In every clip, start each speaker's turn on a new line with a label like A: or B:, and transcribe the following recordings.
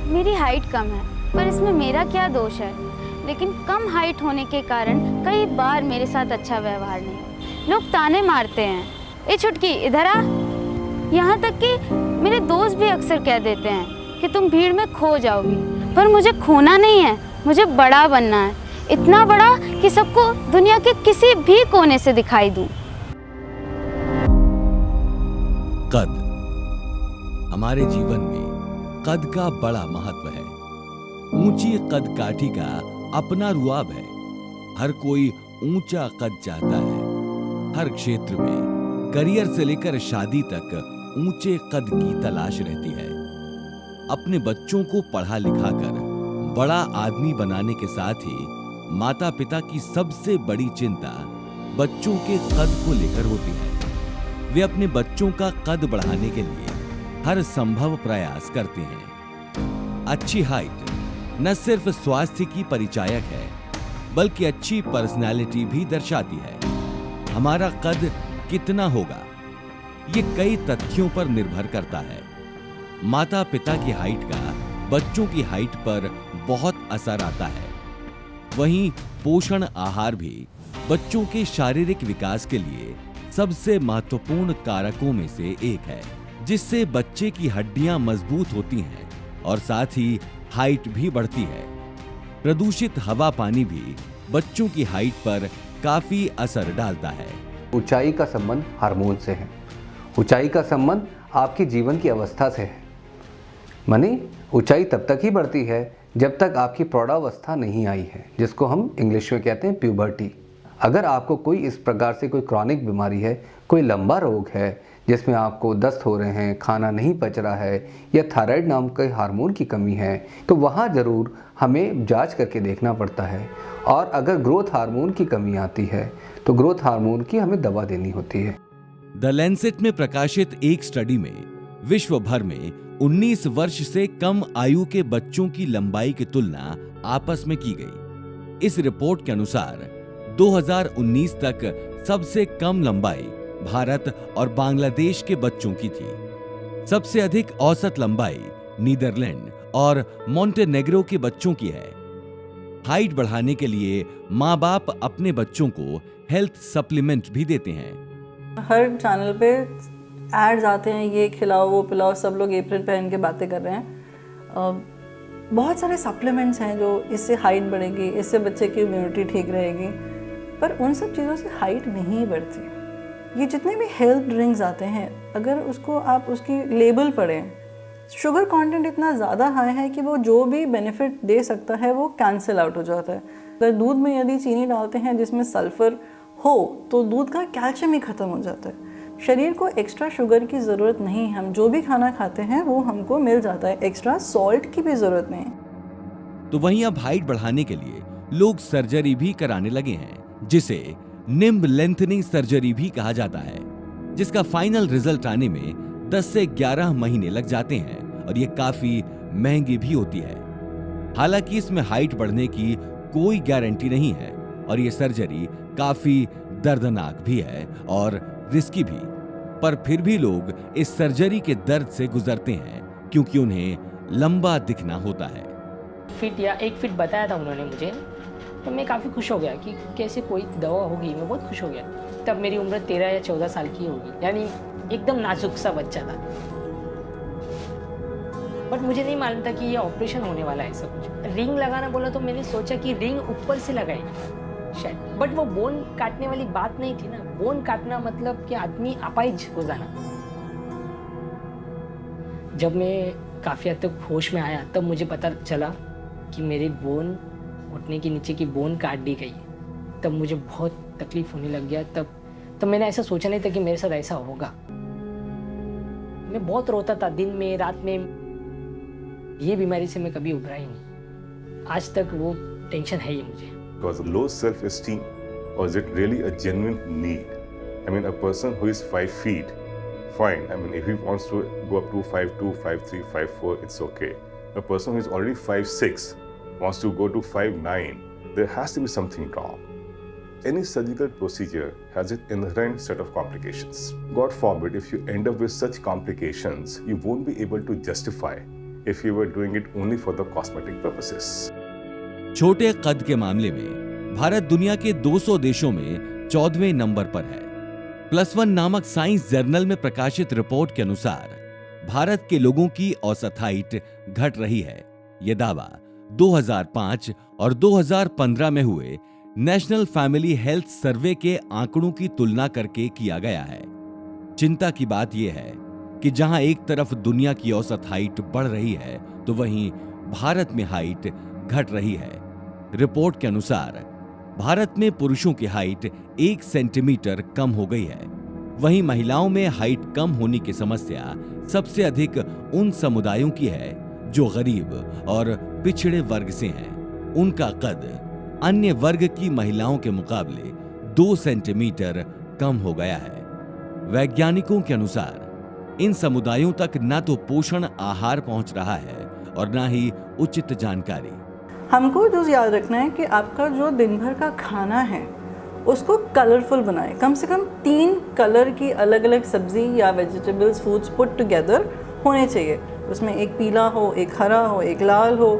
A: मेरी हाइट कम है, पर इसमें मेरा क्या दोष है। लेकिन कम हाइट होने के कारण कई बार मेरे साथ अच्छा व्यवहार नहीं होता। लोग ताने मारते हैं, ए छुटकी इधर आ। यहाँ तक कि मेरे दोस्त भी अक्सर कह देते हैं कि तुम भीड़ में खो जाओगी, पर मुझे खोना नहीं है, मुझे बड़ा बनना है। इतना बड़ा कि सबको दुनिया के किसी भी कोने से दिखाई दूं।
B: कद। हमारे जीवन में कद का बड़ा महत्व है। ऊंची कद काठी का अपना रुआब है। हर कोई ऊंचा कद चाहता है। हर क्षेत्र में करियर से लेकर शादी तक ऊंचे कद की तलाश रहती है। अपने बच्चों को पढ़ा लिखा कर बड़ा आदमी बनाने के साथ ही माता पिता की सबसे बड़ी चिंता बच्चों के कद को लेकर होती है। वे अपने बच्चों का कद बढ़ाने के लिए हर संभव प्रयास करते हैं। अच्छी हाइट न सिर्फ स्वास्थ्य की परिचायक है, बल्कि अच्छी पर्सनालिटी भी दर्शाती है। हमारा कद कितना होगा, ये कई तथ्यों पर निर्भर करता है। माता पिता की हाइट का बच्चों की हाइट पर बहुत असर आता है। वहीं पोषण आहार भी बच्चों के शारीरिक विकास के लिए सबसे महत्वपूर्ण कारकों में से एक है, जिससे बच्चे की हड्डियां मजबूत होती हैं और साथ ही हाइट भी बढ़ती है। प्रदूषित हवा पानी भी बच्चों की हाइट पर काफी असर डालता है।
C: ऊंचाई का संबंध हार्मोन से है। ऊंचाई का संबंध आपकी जीवन की अवस्था से है। माने ऊंचाई तब तक ही बढ़ती है जब तक आपकी प्रौढ़ावस्था नहीं आई है, जिसको हम इंग्लिश में कहते हैं प्यूबर्टी। अगर आपको कोई इस प्रकार से कोई क्रॉनिक बीमारी है, कोई लंबा रोग है जिसमें आपको दस्त हो रहे हैं, खाना नहीं पच रहा है या थायराइड नाम के हार्मोन की कमी है, तो वहाँ ज़रूर हमें जांच करके देखना पड़ता है। और अगर ग्रोथ हार्मोन की कमी आती है तो ग्रोथ हार्मोन की हमें दवा देनी होती है।
B: द लैंसेट में प्रकाशित एक स्टडी में विश्व भर में 19 वर्ष से कम आयु के बच्चों की लंबाई की तुलना आपस में की गई। इस रिपोर्ट के अनुसार 2019 तक सबसे कम लंबाई भारत और बांग्लादेश के बच्चों की थी। सबसे अधिक औसत लंबाई नीदरलैंड और मोंटेनेग्रो के बच्चों की है। हाइट बढ़ाने के लिए माँ बाप अपने बच्चों को हेल्थ सप्लीमेंट भी देते हैं।
D: हर चैनल पे एड्स आते हैं, ये खिलाओ वो पिलाओ, सब लोग एप्रन पहन के बातें कर रहे हैं। बहुत सारे सप्लीमेंट्स हैं जो इससे हाइट बढ़ेगी, इससे बच्चे की इम्यूनिटी ठीक रहेगी, पर उन सब चीज़ों से हाइट नहीं बढ़ती। ये जितने भी हेल्थ ड्रिंक्स आते हैं, अगर उसको आप उसकी लेबल पढ़ें, शुगर कंटेंट इतना ज़्यादा हाई है कि वो जो भी बेनिफिट दे सकता है वो कैंसिल आउट हो जाता है। अगर दूध में यदि चीनी डालते हैं जिसमें सल्फ़र हो तो दूध का कैल्शियम ही ख़त्म हो जाता है। शरीर को एक्स्ट्रा शुगर की ज़रूरत नहीं, हम जो भी खाना खाते हैं वो हमको मिल जाता है, एक्स्ट्रा सॉल्ट की भी ज़रूरत नहीं।
B: तो वहीं अब हाइट बढ़ाने के लिए लोग सर्जरी भी कराने लगे हैं, जिसे निम्ब लेंथनिंग सर्जरी भी कहा जाता है, जिसका फाइनल रिजल्ट आने में 10 से 11 महीने लग जाते हैं और ये काफी महंगी भी होती है। हालांकि इसमें हाइट बढ़ने की कोई गारंटी नहीं है और ये सर्जरी काफी दर्दनाक भी है और रिस्की भी, पर फिर भी लोग इस सर्जरी के दर्द से गुजरते हैं क्योंकि उन्हें लंबा दिखना होता है।
E: फिट या 1 फीट बताया था उन्होंने मुझे, तो मैं काफ़ी खुश हो गया कि कैसे कोई दवा होगी, मैं बहुत खुश हो गया। तब मेरी उम्र 13 या 14 साल की होगी, यानी एकदम नाजुक सा बच्चा था। बट मुझे नहीं मालूम था कि ये ऑपरेशन होने वाला है। सब कुछ रिंग लगाना बोला तो मैंने सोचा कि रिंग ऊपर से लगाई शायद, बट वो बोन काटने वाली बात नहीं थी ना। बोन काटना मतलब कि आदमी अपाहिज हो जाना। जब मैं काफ़ी हद तक होश में आया तब मुझे पता चला कि मेरी बोन, घुटने के नीचे की बोन काट दी गई। तब मुझे बहुत तकलीफ होने लग गया। तब मैंने ऐसा सोचा नहीं था कि मेरे साथ ऐसा होगा। मैं बहुत रोता था दिन में रात में। ये बीमारी से मैं कभी उभरा ही नहीं। आज तक वो टेंशन है ही मुझे।
F: Because low self-esteem, or is it really a genuine need? I mean, a person who is 5 feet, fine. I mean, if he wants to go up to 5'2", 5'3", 5'4", it's okay. A person who is already 5'6", wants to go to 5'9", there has to be something wrong. Any surgical procedure has its inherent set of complications. God forbid, if you end up with such complications, you won't be able to justify if you were doing it only for the cosmetic purposes.
B: छोटे कद के मामले में भारत दुनिया के 200 देशों में 14वें number पर है। +1 नामक साइंस जर्नल में प्रकाशित रिपोर्ट के अनुसार भारत के लोगों की औसत हाइट घट रही है। यह दावा 2005 और 2015 में हुए नेशनल फैमिली हेल्थ सर्वे के आंकड़ों की तुलना करके किया गया है। चिंता की बात यह है कि जहां एक तरफ दुनिया की औसत हाइट बढ़ रही है तो वहीं भारत में हाइट घट रही है। रिपोर्ट के अनुसार भारत में पुरुषों की हाइट 1 सेंटीमीटर कम हो गई है। वहीं महिलाओं में हाइट कम होने की समस्या सबसे अधिक उन समुदायों की है जो गरीब और पिछड़े वर्ग से हैं। उनका कद अन्य वर्ग की महिलाओं के मुकाबले 2 सेंटीमीटर कम हो गया है। वैज्ञानिकों के अनुसार इन समुदायों तक न तो पोषण आहार पहुंच रहा है और न ही उचित जानकारी।
D: हमको जो याद रखना है कि आपका जो दिन भर का खाना है उसको कलरफुल बनाएं। कम से कम 3 कलर की अलग अलग सब्जी या वेजिटेबल्स फूड्स पुट टुगेदर होने चाहिए। उसमें एक पीला हो, एक हरा हो, एक लाल हो,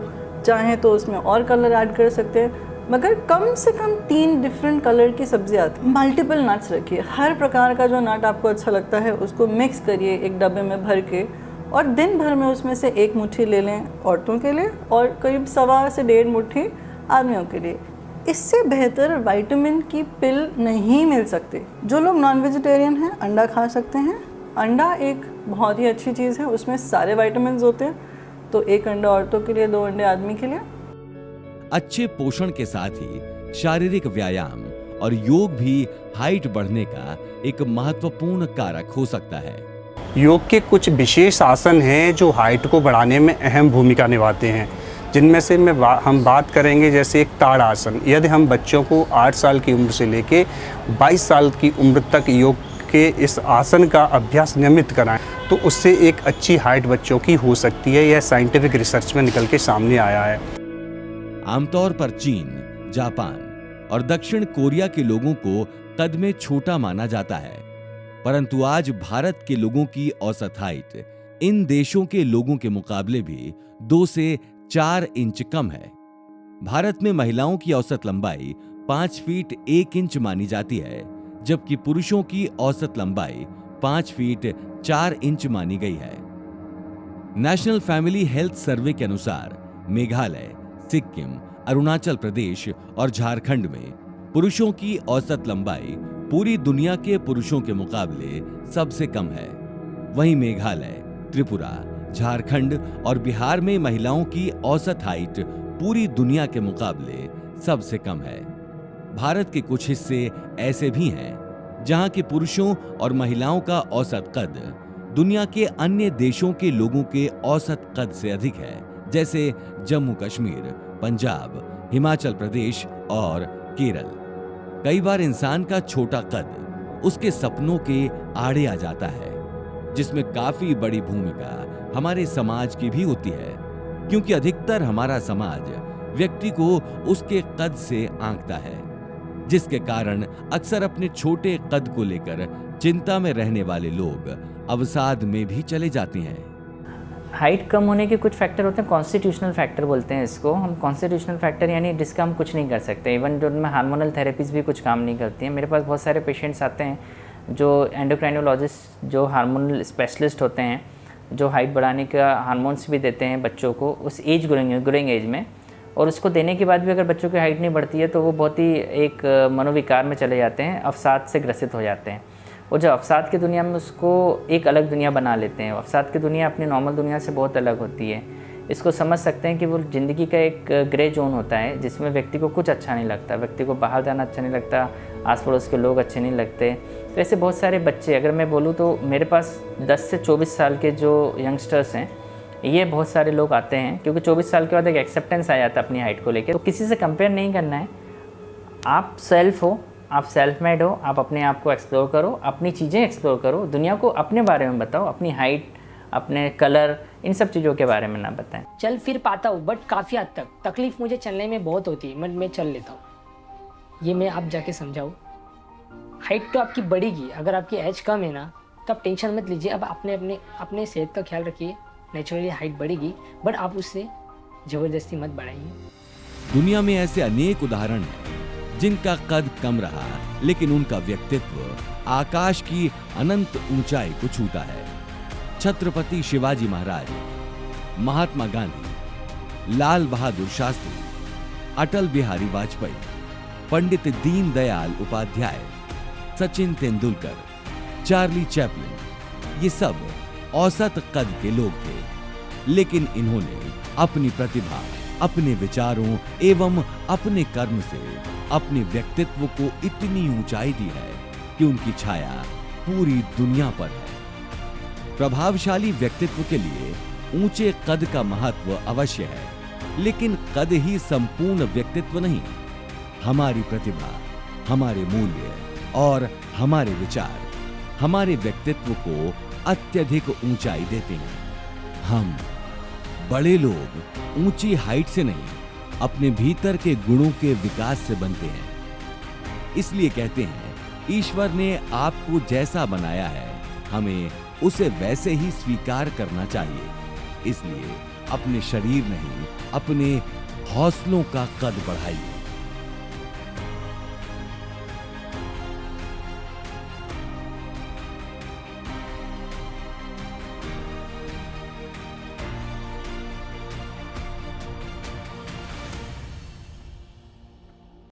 D: चाहे तो उसमें और कलर ऐड कर सकते हैं, मगर कम से कम 3 डिफरेंट कलर की सब्जी आती। मल्टीपल नट्स रखिए, हर प्रकार का जो नट आपको अच्छा लगता है उसको मिक्स करिए एक डब्बे में भर के, और दिन भर में उसमें से 1 मुट्ठी ले लें औरतों के लिए और करीब 1.25 से 1.5 मुट्ठी आदमियों के लिए। इससे बेहतर विटामिन की पिल नहीं मिल सकती। जो लोग नॉन वेजिटेरियन हैं अंडा खा सकते हैं। अंडा एक बहुत ही अच्छी चीज़ है, उसमें सारे विटामिन होते हैं, तो 1 अंडा औरतों के लिए, 2 अंडे आदमी के लिए।
B: अच्छे पोषण के साथ ही शारीरिक व्यायाम और योग भी हाइट बढ़ने का एक महत्वपूर्ण कारक हो सकता है।
G: योग के कुछ विशेष आसन हैं जो हाइट को बढ़ाने में अहम भूमिका निभाते हैं, जिनमें से हम बात करेंगे जैसे एक ताड़ आसन। यदि हम बच्चों को 8 साल की उम्र से लेके 22 साल की उम्र तक योग के इस आसन का अभ्यास नियमित कराएं तो उससे एक अच्छी हाइट बच्चों की हो सकती है। यह साइंटिफिक रिसर्च में निकल के सामने आया है।
B: आमतौर पर चीन, जापान और दक्षिण कोरिया के लोगों को कद में छोटा माना जाता है, परंतु आज भारत के लोगों की औसत हाइट इन देशों के लोगों के मुकाबले भी 2 से 4 इंच कम है। भारत में महिलाओं की औसत लंबाई 5 फीट 1 इंच मानी जाती है, जबकि पुरुषों की औसत लंबाई 5 फीट 4 इंच मानी गई है। नेशनल फैमिली हेल्थ सर्वे के अनुसार मेघालय, सिक्किम, अरुणाचल प्रदेश और झारखंड में पुरुषों की औसत लंबाई पूरी दुनिया के पुरुषों के मुकाबले सबसे कम है। वहीं मेघालय, त्रिपुरा, झारखंड और बिहार में महिलाओं की औसत हाइट पूरी दुनिया के मुकाबले सबसे कम है। भारत के कुछ हिस्से ऐसे भी हैं जहां के पुरुषों और महिलाओं का औसत कद दुनिया के अन्य देशों के लोगों के औसत कद से अधिक है, जैसे जम्मू कश्मीर, पंजाब, हिमाचल प्रदेश और केरल। कई बार इंसान का छोटा कद उसके सपनों के आड़े आ जाता है, जिसमें काफी बड़ी भूमिका हमारे समाज की भी होती है, क्योंकि अधिकतर हमारा समाज व्यक्ति को उसके कद से आंकता है, जिसके कारण अक्सर अपने छोटे कद को लेकर चिंता में रहने वाले लोग अवसाद में भी चले जाते हैं।
H: हाइट कम होने के कुछ फैक्टर होते हैं, कॉन्स्टिट्यूशनल फैक्टर बोलते हैं इसको हम। कॉन्स्टिट्यूशनल फैक्टर यानी जिसका हम कुछ नहीं कर सकते। इवन जो उनमें हार्मोनल थेरेपीज भी कुछ काम नहीं करती हैं। मेरे पास बहुत सारे पेशेंट्स आते हैं जो एंडोक्राइनोलॉजिस्ट, जो हार्मोनल स्पेशलिस्ट होते हैं, जो हाइट बढ़ाने का हार्मोन्स भी देते हैं बच्चों को उस एज ग्रोइंग एज में, और उसको देने के बाद भी अगर बच्चों की हाइट नहीं बढ़ती है तो वो बहुत ही एक मनोविकार में चले जाते हैं, अवसाद से ग्रसित हो जाते हैं। और जब अवसाद की दुनिया में उसको एक अलग दुनिया बना लेते हैं। अवसाद की दुनिया अपनी नॉर्मल दुनिया से बहुत अलग होती है। इसको समझ सकते हैं कि वो ज़िंदगी का एक ग्रे जोन होता है जिसमें व्यक्ति को कुछ अच्छा नहीं लगता, व्यक्ति को बाहर जाना अच्छा नहीं लगता, आस पड़ोस के लोग अच्छे नहीं लगते। तो ऐसे बहुत सारे बच्चे, अगर मैं बोलूँ तो मेरे पास 10 से 24 साल के जो यंगस्टर्स हैं, ये बहुत सारे लोग आते हैं, क्योंकि 24 साल के बाद एक एक्सेप्टेंस आ जाता है अपनी हाइट को लेकर। तो किसी से कंपेयर नहीं करना है, आप सेल्फ हो, आप सेल्फ मेड हो, आप अपने आप को एक्सप्लोर करो, अपनी चीज़ें एक्सप्लोर करो, दुनिया को अपने बारे में बताओ, अपनी हाइट, अपने कलर, इन सब चीज़ों के बारे में ना बताएं।
E: चल फिर पाता हूँ बट काफ़ी हद तक तकलीफ मुझे चलने में बहुत होती है, मैं चल लेता हूँ। ये मैं आप जाके समझाऊँ। हाइट तो आपकी बढ़ेगी, अगर आपकी एज कम है ना तब टेंशन मत लीजिए। अब अपने सेहत का ख्याल रखिए, नेचुरली हाइट बढ़ेगी, बट आप उससे ज़बरदस्ती मत बढ़ाइए।
B: दुनिया में ऐसे अनेक उदाहरण हैं जिनका कद कम रहा लेकिन उनका व्यक्तित्व आकाश की अनंत ऊंचाई को छूता है। छत्रपति शिवाजी महाराज, महात्मा गांधी, लाल बहादुर शास्त्री, अटल बिहारी वाजपेयी, पंडित दीनदयाल उपाध्याय, सचिन तेंदुलकर, चार्ली चैपलिन, ये सब औसत कद के लोग थे, लेकिन इन्होंने अपनी प्रतिभा, अपने विचारों एवं अपने कर्म से अपने व्यक्तित्व को इतनी ऊंचाई दी है कि उनकी छाया पूरी दुनिया पर है। प्रभावशाली व्यक्तित्व के लिए ऊंचे कद का महत्व अवश्य है, लेकिन कद ही संपूर्ण व्यक्तित्व नहीं। हमारी प्रतिभा, हमारे मूल्य और हमारे विचार हमारे व्यक्तित्व को अत्यधिक ऊंचाई देते हैं। हम बड़े लोग ऊंची हाइट से नहीं, अपने भीतर के गुणों के विकास से बनते हैं। इसलिए कहते हैं, ईश्वर ने आपको जैसा बनाया है, हमें उसे वैसे ही स्वीकार करना चाहिए। इसलिए अपने शरीर नहीं, अपने हौसलों का कद बढ़ाइए।